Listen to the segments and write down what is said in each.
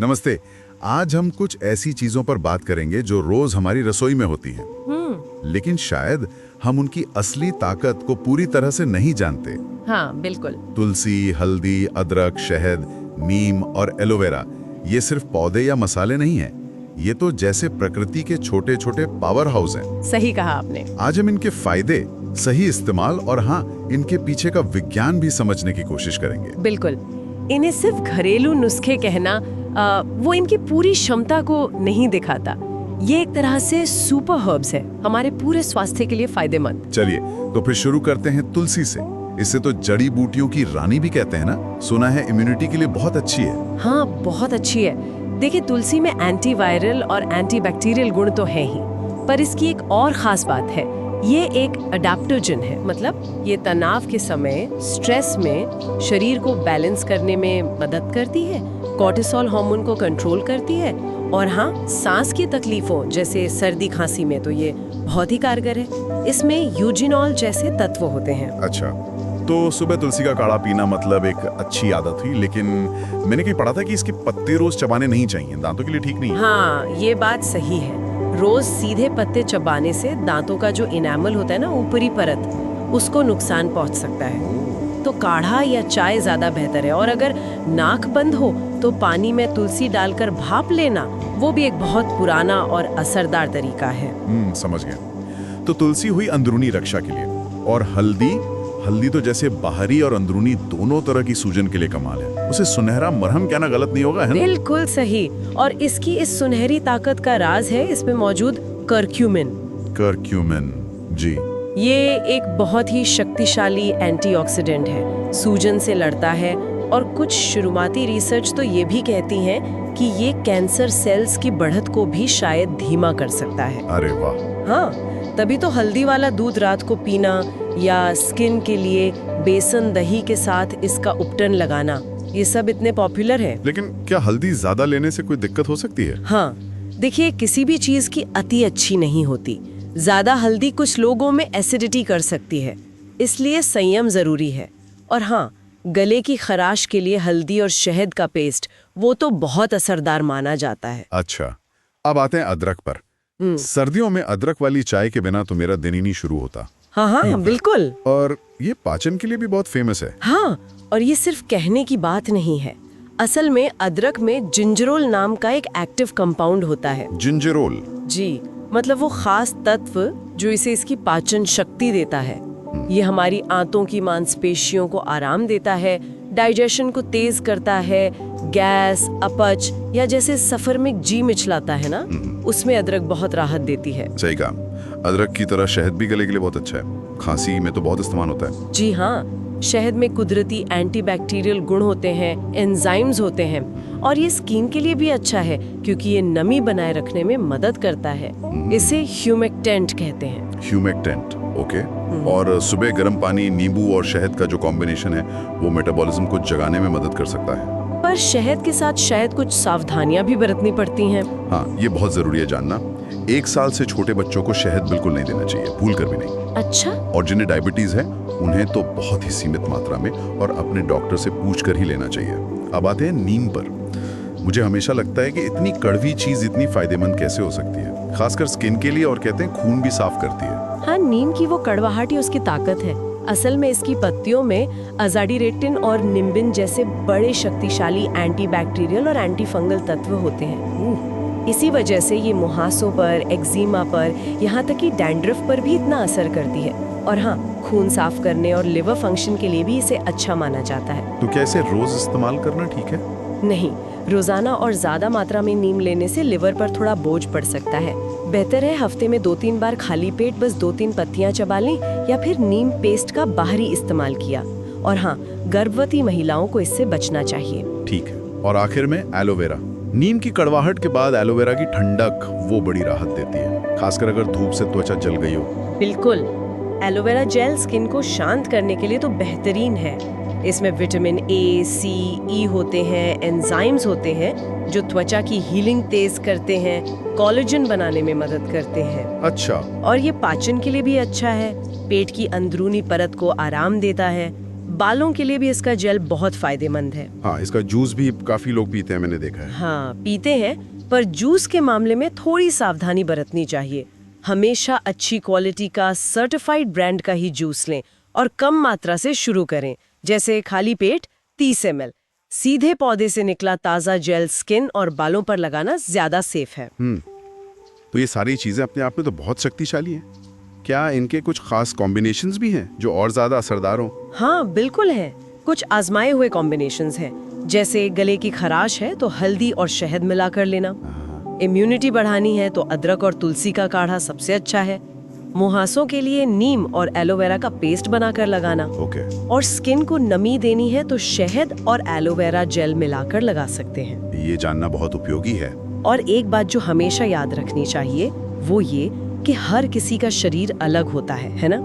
नमस्ते। आज हम कुछ ऐसी चीजों पर बात करेंगे जो रोज हमारी रसोई में होती हैं। लेकिन शायद हम उनकी असली ताकत को पूरी तरह से नहीं जानते। हाँ, बिल्कुल। तुलसी, हल्दी, अदरक, शहद, नीम और एलोवेरा ये सिर्फ पौधे या मसाले नहीं हैं। ये तो जैसे प्रकृति के छोटे छोटे पावर हाउस हैं। सही कहा आपने। आज हम इनके फायदे, सही इस्तेमाल और हाँ, इनके पीछे का विज्ञान भी समझने की कोशिश करेंगे। बिल्कुल। इन्हें सिर्फ घरेलू नुस्खे कहना वो इनकी पूरी क्षमता को नहीं दिखाता। ये एक तरह से सुपर हर्ब्स है, हमारे पूरे स्वास्थ्य के लिए फायदेमंद। चलिए तो फिर शुरू करते हैं तुलसी से। इसे तो जड़ी बूटियों की रानी भी कहते हैं ना। सुना है इम्यूनिटी के लिए बहुत अच्छी है। हाँ, बहुत अच्छी है। देखिए, तुलसी में एंटीवायरल और एंटीबैक्टीरियल गुण तो है ही, पर इसकी एक और खास बात है, ये एक अडेप्टोजन है। मतलब ये तनाव के समय, स्ट्रेस में शरीर को बैलेंस करने में मदद करती है, कोर्टिसोल हार्मोन को कंट्रोल करती है, और हाँ, सांस की तकलीफों जैसे सर्दी खांसी में तो ये बहुत ही कारगर है। इसमें यूजिनॉल जैसे तत्व होते हैं। अच्छा, तो सुबह तुलसी का काढ़ा पीना मतलब एक अच्छी आदत हुई, लेकिन मैंने कहीं पढ़ा था कि इसके पत्ते रोज चबाने नहीं चाहिए, दांतों के लिए ठीक नहीं है। हाँ, ये बात सही है। रोज सीधे पत्ते चबाने से दांतों का जो इनेमल होता है ना, ऊपरी परत, उसको नुकसान पहुंच सकता है। तो काढ़ा या चाय ज्यादा बेहतर है। और अगर नाक बंद हो तो पानी में तुलसी डालकर भाप लेना, वो भी एक बहुत पुराना और असरदार तरीका है। समझ गया। तो तुलसी हुई अंदरूनी रक्षा के लिए, और हल्दी तो जैसे बाहरी और अंदरूनी दोनों तरह की सूजन के लिए कमाल है। उसे सुनहरा मरहम कहना गलत नहीं होगा, है ना? बिल्कुल सही। और इसकी इस सुनहरी ताकत का राज है इसमें मौजूद करक्यूमिन। जी। ये एक बहुत ही शक्तिशाली एंटीऑक्सीडेंट है, सूजन से लड़ता है, और कुछ शुरुआती रिसर्च तो ये भी कहती हैं कि ये कैंसर सेल्स की बढ़त को भी शायद धीमा कर सकता है। अरे वाह। हाँ, तभी तो हल्दी वाला दूध रात को पीना या स्किन के लिए बेसन दही के साथ इसका उपटन लगाना, ये सब इतने पॉपुलर है। लेकिन क्या हल्दी ज्यादा लेने से कोई दिक्कत हो सकती है? हाँ, देखिए, किसी भी चीज की अति अच्छी नहीं होती। ज्यादा हल्दी कुछ लोगों में एसिडिटी कर सकती है, इसलिए संयम जरूरी है। और हाँ, गले की खराश के लिए हल्दी और शहद का पेस्ट, वो तो बहुत असरदार माना जाता है। अच्छा, अब आते हैं अदरक पर। सर्दियों में अदरक वाली चाय के बिना तो मेरा दिन ही नहीं शुरू होता। हाँ, बिल्कुल। और ये पाचन के लिए भी बहुत फेमस है। हाँ, और ये सिर्फ कहने की बात नहीं है। असल में अदरक में जिंजरोल नाम का एक एक्टिव कंपाउंड होता है। जिंजरोल? जी, मतलब वो खास तत्व जो इसे इसकी पाचन शक्ति देता है। ये हमारी आंतों की मांसपेशियों को आराम देता है, डाइजेशन को तेज करता है, गैस, अपच या जैसे सफर में जी मिचलाता है ना, उसमें अदरक बहुत राहत देती है। सही कहा। अदरक की तरह शहद भी गले के लिए बहुत अच्छा है। खांसी में तो बहुत इस्तेमाल होता है। जी हाँ, शहद में कुदरती एंटीबैक्टीरियल गुण होते हैं, एंजाइम्स होते हैं, और ये स्किन के लिए भी अच्छा है क्योंकि ये नमी बनाए रखने में मदद करता है। इसे ह्यूमेक्टेंट कहते हैं। Humectant, okay. और सुबह गर्म पानी, नींबू और शहद का जो कॉम्बिनेशन है, वो मेटाबॉलिज्म को जगाने में मदद कर सकता है। पर शहद के साथ शायद कुछ सावधानियां भी बरतनी पड़ती हैं। हाँ, ये बहुत जरूरी है जानना। 1 साल से छोटे बच्चों को शहद बिल्कुल नहीं देना चाहिए, भूल कर भी नहीं। अच्छा। और जिन्हें डायबिटीज है, उन्हें तो बहुत ही सीमित मात्रा में और अपने डॉक्टर से पूछ कर ही लेना चाहिए। अब आते हैं नीम पर। मुझे हमेशा लगता है कि इतनी कड़वी चीज इतनी फायदेमंद कैसे हो सकती है, खासकर स्किन के लिए, और कहते हैं खून भी साफ करती है। हाँ, नीम की वो कड़वाहट ही उसकी ताकत है। असल में इसकी पत्तियों में अजाडिरेक्टिन और निम्बिन जैसे बड़े शक्तिशाली एंटीबैक्टीरियल और एंटीफंगल तत्व होते हैं। इसी वजह से ये मुहासों पर, एक्जिमा पर, यहाँ तक कि डैंड्रफ पर भी इतना असर करती है। और हाँ, खून साफ करने और लिवर फंक्शन के लिए भी इसे अच्छा माना जाता है। तो क्या इसे रोज इस्तेमाल करना ठीक है? नहीं, रोजाना और ज्यादा मात्रा में नीम लेने से लिवर पर थोड़ा बोझ पड़ सकता है। बेहतर है हफ्ते में 2-3 बार खाली पेट बस 2-3 पत्तियां चबा लें, या फिर नीम पेस्ट का बाहरी इस्तेमाल किया। और हाँ, गर्भवती महिलाओं को इससे बचना चाहिए। ठीक है। और आखिर में एलोवेरा। नीम की कड़वाहट के बाद एलोवेरा की ठंडक वो बड़ी राहत देती है, खासकर अगर धूप से त्वचा जल गई हो। बिल्कुल, एलोवेरा जेल स्किन को शांत करने के लिए तो बेहतरीन है। इसमें विटामिन ए, सी, ई होते हैं, एंजाइम्स होते हैं जो त्वचा की हीलिंग तेज करते हैं, कोलेजन बनाने में मदद करते हैं। अच्छा। और ये पाचन के लिए भी अच्छा है, पेट की अंदरूनी परत को आराम देता है, बालों के लिए भी इसका जेल बहुत फायदेमंद है। हाँ, इसका जूस भी काफी लोग पीते हैं, मैंने देखा है। हाँ, पीते हैं, पर जूस के मामले में थोड़ी सावधानी बरतनी चाहिए। हमेशा अच्छी क्वालिटी का सर्टिफाइड ब्रांड का ही जूस लें और कम मात्रा से शुरू करें, जैसे खाली पेट 30 ml। सीधे पौधे से निकला ताज़ा जेल स्किन और बालों पर लगाना ज्यादा सेफ है। तो ये सारी चीजें अपने आप में तो बहुत शक्तिशाली हैं। क्या इनके कुछ खास कॉम्बिनेशंस भी हैं जो और ज्यादा असरदार हों? हाँ, बिल्कुल है। कुछ आजमाए हुए कॉम्बिनेशंस हैं, जैसे गले की खराश है तो हल्दी और शहद मिलाकर लेना। इम्यूनिटी बढ़ानी है तो अदरक और तुलसी का काढ़ा सबसे अच्छा है। मुहासों के लिए नीम और एलोवेरा का पेस्ट बनाकर लगाना। ओके। और स्किन को नमी देनी है तो शहद और एलोवेरा जेल मिलाकर लगा सकते हैं। ये जानना बहुत उपयोगी है। और एक बात जो हमेशा याद रखनी चाहिए वो ये कि हर किसी का शरीर अलग होता है ना?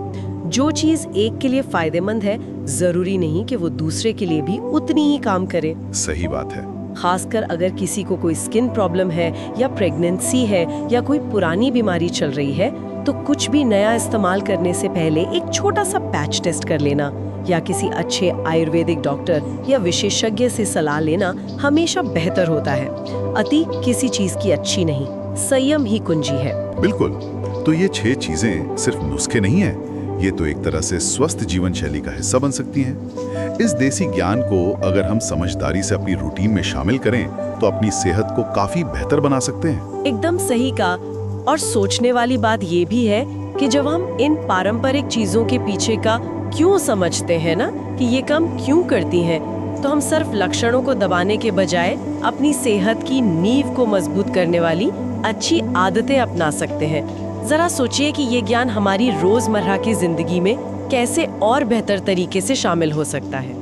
जो चीज एक के लिए फायदेमंद है, जरूरी नहीं कि वो दूसरे के लिए भी उतनी ही काम करे। सही बात है। खासकर अगर किसी को कोई स्किन प्रॉब्लम है या प्रेगनेंसी है या कोई पुरानी बीमारी चल रही है, तो कुछ भी नया इस्तेमाल करने से पहले एक छोटा सा पैच टेस्ट कर लेना या किसी अच्छे आयुर्वेदिक डॉक्टर या विशेषज्ञ से सलाह लेना हमेशा बेहतर होता है। अति किसी चीज की अच्छी नहीं, संयम ही कुंजी है। बिल्कुल। तो ये 6 चीजें सिर्फ नुस्खे नहीं है, ये तो एक तरह से स्वस्थ जीवन शैली का हिस्सा बन सकती हैं। इस देसी ज्ञान को अगर हम समझदारी से अपनी रूटीन में शामिल करें तो अपनी सेहत को काफी बेहतर बना सकते हैं। एकदम सही कहा। और सोचने वाली बात ये भी है कि जब हम इन पारंपरिक चीजों के पीछे का क्यों समझते हैं ना, कि ये काम क्यों करती हैं, तो हम सिर्फ लक्षणों को दबाने के बजाय अपनी सेहत की नींव को मजबूत करने वाली अच्छी आदतें अपना सकते हैं। जरा सोचिए कि ये ज्ञान हमारी रोजमर्रा की जिंदगी में कैसे और बेहतर तरीके से शामिल हो सकता है।